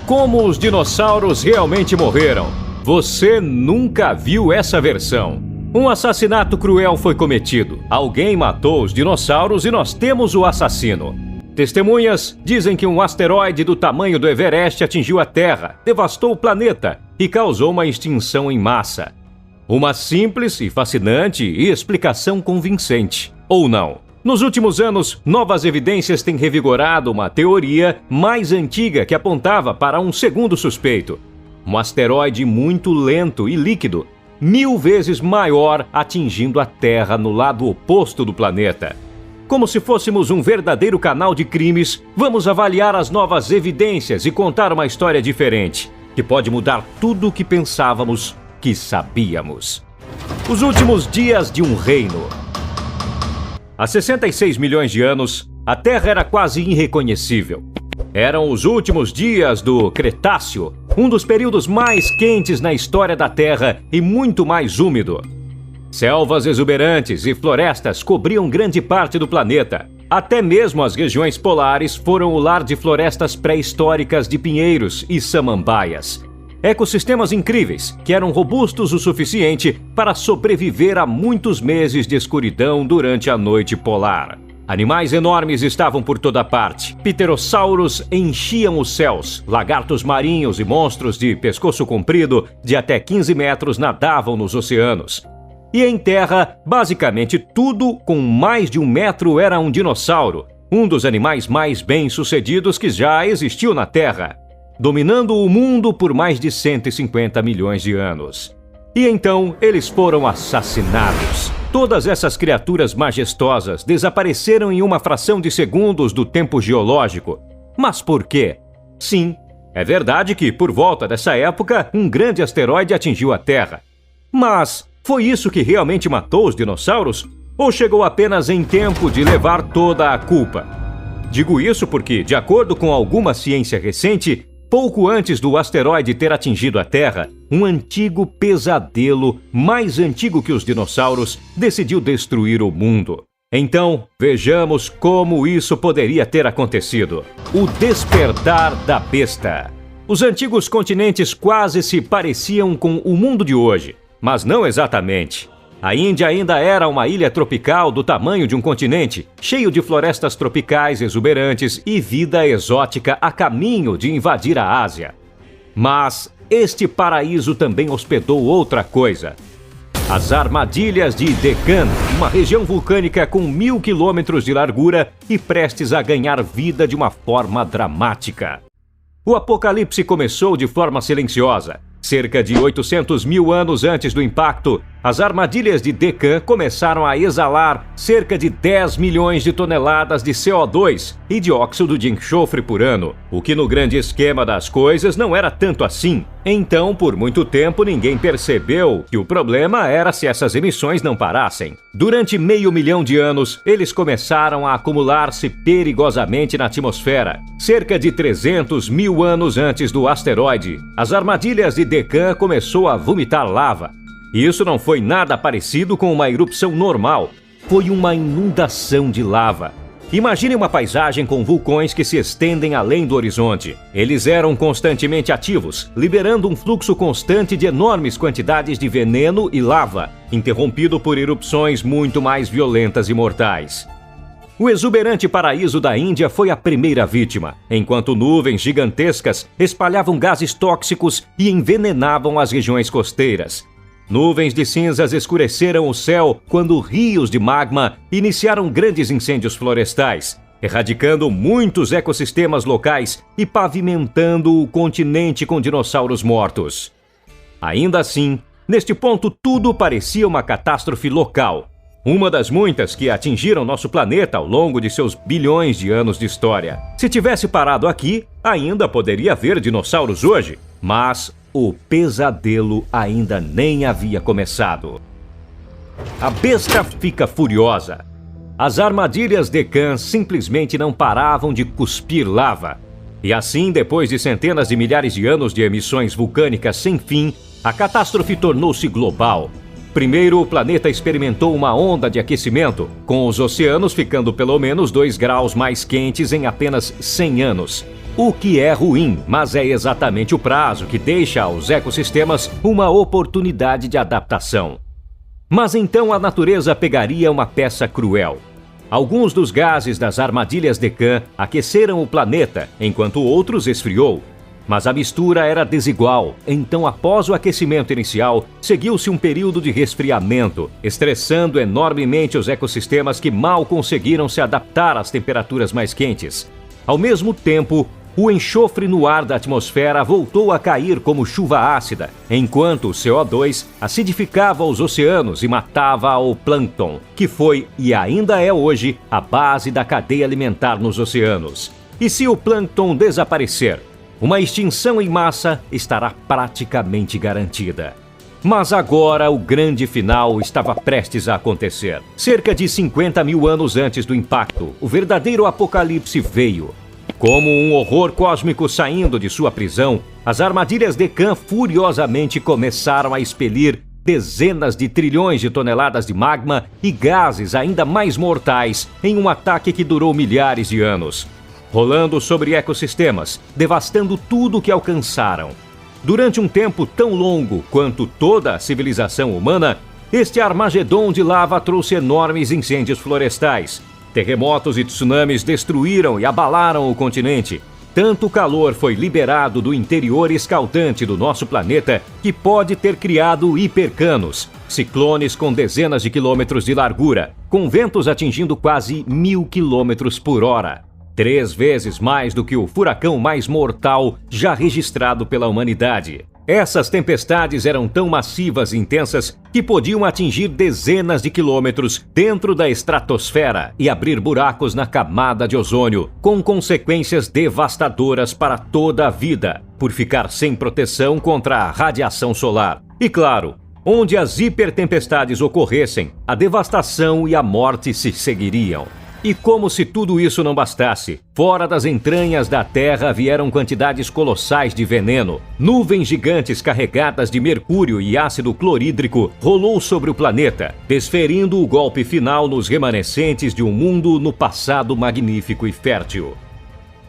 Como os dinossauros realmente morreram. Você nunca viu essa versão. Um assassinato cruel foi cometido. Alguém matou os dinossauros e nós temos o assassino. Testemunhas dizem que um asteroide do tamanho do Everest atingiu a Terra, devastou o planeta e causou uma extinção em massa. Uma simples e fascinante explicação convincente. Ou não? Nos últimos anos, novas evidências têm revigorado uma teoria mais antiga que apontava para um segundo suspeito. Um asteroide muito lento e líquido, 1000 vezes maior, atingindo a Terra no lado oposto do planeta. Como se fôssemos um verdadeiro canal de crimes, vamos avaliar as novas evidências e contar uma história diferente, que pode mudar tudo o que pensávamos que sabíamos. Os últimos dias de um reino. Há 66 milhões de anos, a Terra era quase irreconhecível. Eram os últimos dias do Cretáceo, um dos períodos mais quentes na história da Terra e muito mais úmido. Selvas exuberantes e florestas cobriam grande parte do planeta. Até mesmo as regiões polares foram o lar de florestas pré-históricas de pinheiros e samambaias. Ecossistemas incríveis que eram robustos o suficiente para sobreviver a muitos meses de escuridão durante a noite polar. Animais enormes estavam por toda parte. Pterossauros enchiam os céus. Lagartos marinhos e monstros de pescoço comprido de até 15 metros nadavam nos oceanos. E em terra, basicamente tudo com mais de 1 metro era um dinossauro, um dos animais mais bem-sucedidos que já existiu na Terra, dominando o mundo por mais de 150 milhões de anos. E então eles foram assassinados. Todas essas criaturas majestosas desapareceram em uma fração de segundos do tempo geológico. Mas por quê? Sim, é verdade que por volta dessa época um grande asteroide atingiu a Terra. Mas foi isso que realmente matou os dinossauros? Ou chegou apenas em tempo de levar toda a culpa? Digo isso porque, de acordo com alguma ciência recente, pouco antes do asteroide ter atingido a Terra, um antigo pesadelo, mais antigo que os dinossauros, decidiu destruir o mundo. Então, vejamos como isso poderia ter acontecido. O despertar da besta. Os antigos continentes quase se pareciam com o mundo de hoje, mas não exatamente. A Índia ainda era uma ilha tropical do tamanho de um continente, cheio de florestas tropicais exuberantes e vida exótica a caminho de invadir a Ásia. Mas este paraíso também hospedou outra coisa. As armadilhas de Deccan, uma região vulcânica com 1000 quilômetros de largura e prestes a ganhar vida de uma forma dramática. O apocalipse começou de forma silenciosa. Cerca de 800 mil anos antes do impacto, as armadilhas de Deccan começaram a exalar cerca de 10 milhões de toneladas de CO2 e dióxido de enxofre por ano, o que no grande esquema das coisas não era tanto assim. Então, por muito tempo, ninguém percebeu que o problema era se essas emissões não parassem. Durante 500 mil de anos, eles começaram a acumular-se perigosamente na atmosfera. Cerca de 300 mil anos antes do asteroide, as armadilhas de Deccan começou a vomitar lava. E isso não foi nada parecido com uma erupção normal. Foi uma inundação de lava. Imagine uma paisagem com vulcões que se estendem além do horizonte. Eles eram constantemente ativos, liberando um fluxo constante de enormes quantidades de veneno e lava, interrompido por erupções muito mais violentas e mortais. O exuberante paraíso da Índia foi a primeira vítima, enquanto nuvens gigantescas espalhavam gases tóxicos e envenenavam as regiões costeiras. Nuvens de cinzas escureceram o céu quando rios de magma iniciaram grandes incêndios florestais, erradicando muitos ecossistemas locais e pavimentando o continente com dinossauros mortos. Ainda assim, neste ponto tudo parecia uma catástrofe local. Uma das muitas que atingiram nosso planeta ao longo de seus bilhões de anos de história. Se tivesse parado aqui, ainda poderia haver dinossauros hoje, mas o pesadelo ainda nem havia começado. A besta fica furiosa. As armadilhas Deccan simplesmente não paravam de cuspir lava. E assim, depois de centenas de milhares de anos de emissões vulcânicas sem fim, a catástrofe tornou-se global. Primeiro, o planeta experimentou uma onda de aquecimento, com os oceanos ficando pelo menos 2 graus mais quentes em apenas 100 anos. O que é ruim, mas é exatamente o prazo que deixa aos ecossistemas uma oportunidade de adaptação. Mas então a natureza pegaria uma peça cruel. Alguns dos gases das armadilhas Deccan aqueceram o planeta, enquanto outros esfriou. Mas a mistura era desigual, então após o aquecimento inicial, seguiu-se um período de resfriamento, estressando enormemente os ecossistemas que mal conseguiram se adaptar às temperaturas mais quentes. Ao mesmo tempo, o enxofre no ar da atmosfera voltou a cair como chuva ácida, enquanto o CO2 acidificava os oceanos e matava o plâncton, que foi e ainda é hoje a base da cadeia alimentar nos oceanos. E se o plâncton desaparecer, uma extinção em massa estará praticamente garantida. Mas agora o grande final estava prestes a acontecer. Cerca de 50 mil anos antes do impacto, o verdadeiro apocalipse veio. Como um horror cósmico saindo de sua prisão, as armadilhas Deccan furiosamente começaram a expelir dezenas de trilhões de toneladas de magma e gases ainda mais mortais em um ataque que durou milhares de anos, rolando sobre ecossistemas, devastando tudo o que alcançaram. Durante um tempo tão longo quanto toda a civilização humana, este Armagedon de lava trouxe enormes incêndios florestais. Terremotos e tsunamis destruíram e abalaram o continente. Tanto calor foi liberado do interior escaldante do nosso planeta que pode ter criado hipercanos, ciclones com dezenas de quilômetros de largura, com ventos atingindo quase 1000 quilômetros por hora. 3 vezes mais do que o furacão mais mortal já registrado pela humanidade. Essas tempestades eram tão massivas e intensas que podiam atingir dezenas de quilômetros dentro da estratosfera e abrir buracos na camada de ozônio, com consequências devastadoras para toda a vida, por ficar sem proteção contra a radiação solar. E claro, onde as hipertempestades ocorressem, a devastação e a morte se seguiriam. E como se tudo isso não bastasse, fora das entranhas da Terra vieram quantidades colossais de veneno. Nuvens gigantes carregadas de mercúrio e ácido clorídrico rolou sobre o planeta, desferindo o golpe final nos remanescentes de um mundo no passado magnífico e fértil.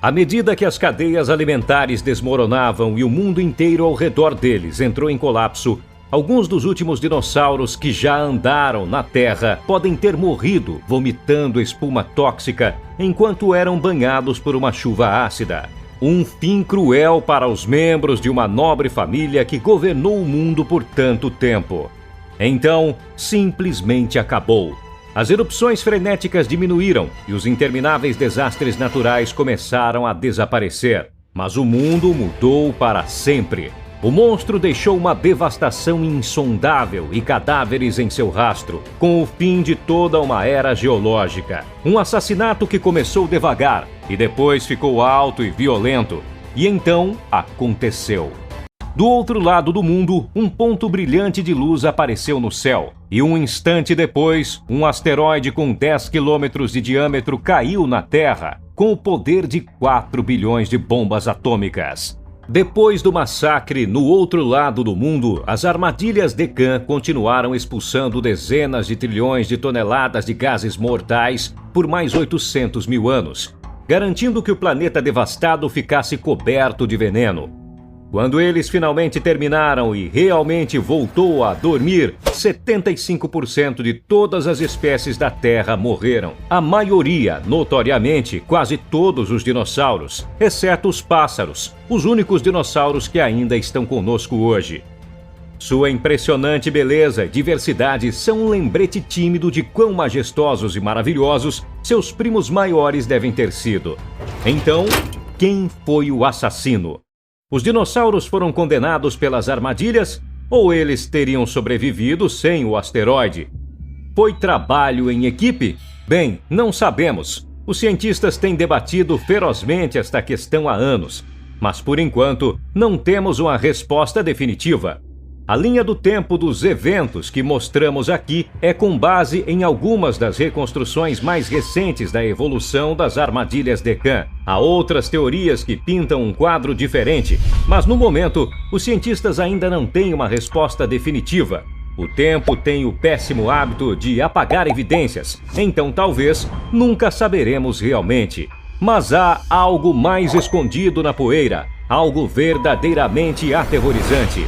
À medida que as cadeias alimentares desmoronavam e o mundo inteiro ao redor deles entrou em colapso, alguns dos últimos dinossauros que já andaram na Terra podem ter morrido vomitando espuma tóxica enquanto eram banhados por uma chuva ácida. Um fim cruel para os membros de uma nobre família que governou o mundo por tanto tempo. Então, simplesmente acabou. As erupções frenéticas diminuíram e os intermináveis desastres naturais começaram a desaparecer. Mas o mundo mudou para sempre. O monstro deixou uma devastação insondável e cadáveres em seu rastro, com o fim de toda uma era geológica. Um assassinato que começou devagar e depois ficou alto e violento. E então aconteceu. Do outro lado do mundo, um ponto brilhante de luz apareceu no céu. E um instante depois, um asteroide com 10 quilômetros de diâmetro caiu na Terra, com o poder de 4 bilhões de bombas atômicas. Depois do massacre no outro lado do mundo, as armadilhas Deccan continuaram expulsando dezenas de trilhões de toneladas de gases mortais por mais 800 mil anos, garantindo que o planeta devastado ficasse coberto de veneno. Quando eles finalmente terminaram e realmente voltou a dormir, 75% de todas as espécies da Terra morreram. A maioria, notoriamente, quase todos os dinossauros, exceto os pássaros, os únicos dinossauros que ainda estão conosco hoje. Sua impressionante beleza e diversidade são um lembrete tímido de quão majestosos e maravilhosos seus primos maiores devem ter sido. Então, quem foi o assassino? Os dinossauros foram condenados pelas armadilhas ou eles teriam sobrevivido sem o asteroide? Foi trabalho em equipe? Bem, não sabemos. Os cientistas têm debatido ferozmente esta questão há anos, mas por enquanto não temos uma resposta definitiva. A linha do tempo dos eventos que mostramos aqui é com base em algumas das reconstruções mais recentes da evolução das armadilhas Deccan. Há outras teorias que pintam um quadro diferente, mas no momento, os cientistas ainda não têm uma resposta definitiva. O tempo tem o péssimo hábito de apagar evidências, então talvez nunca saberemos realmente. Mas há algo mais escondido na poeira, algo verdadeiramente aterrorizante.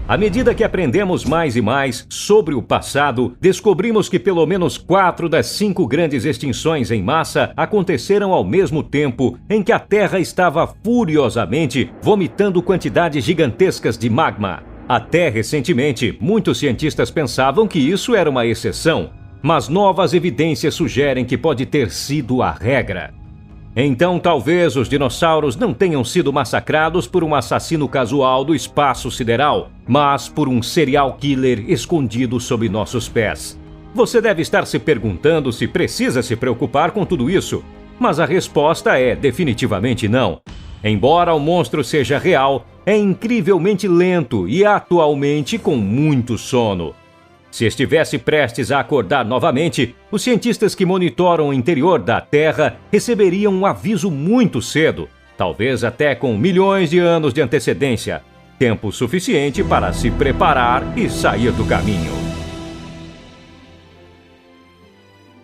À medida que aprendemos mais e mais sobre o passado, descobrimos que pelo menos 4 das 5 grandes extinções em massa aconteceram ao mesmo tempo em que a Terra estava furiosamente vomitando quantidades gigantescas de magma. Até recentemente, muitos cientistas pensavam que isso era uma exceção, mas novas evidências sugerem que pode ter sido a regra. Então, talvez os dinossauros não tenham sido massacrados por um assassino casual do espaço sideral, mas por um serial killer escondido sob nossos pés. Você deve estar se perguntando se precisa se preocupar com tudo isso, mas a resposta é definitivamente não. Embora o monstro seja real, é incrivelmente lento e atualmente com muito sono. Se estivesse prestes a acordar novamente, os cientistas que monitoram o interior da Terra receberiam um aviso muito cedo, talvez até com milhões de anos de antecedência, tempo suficiente para se preparar e sair do caminho.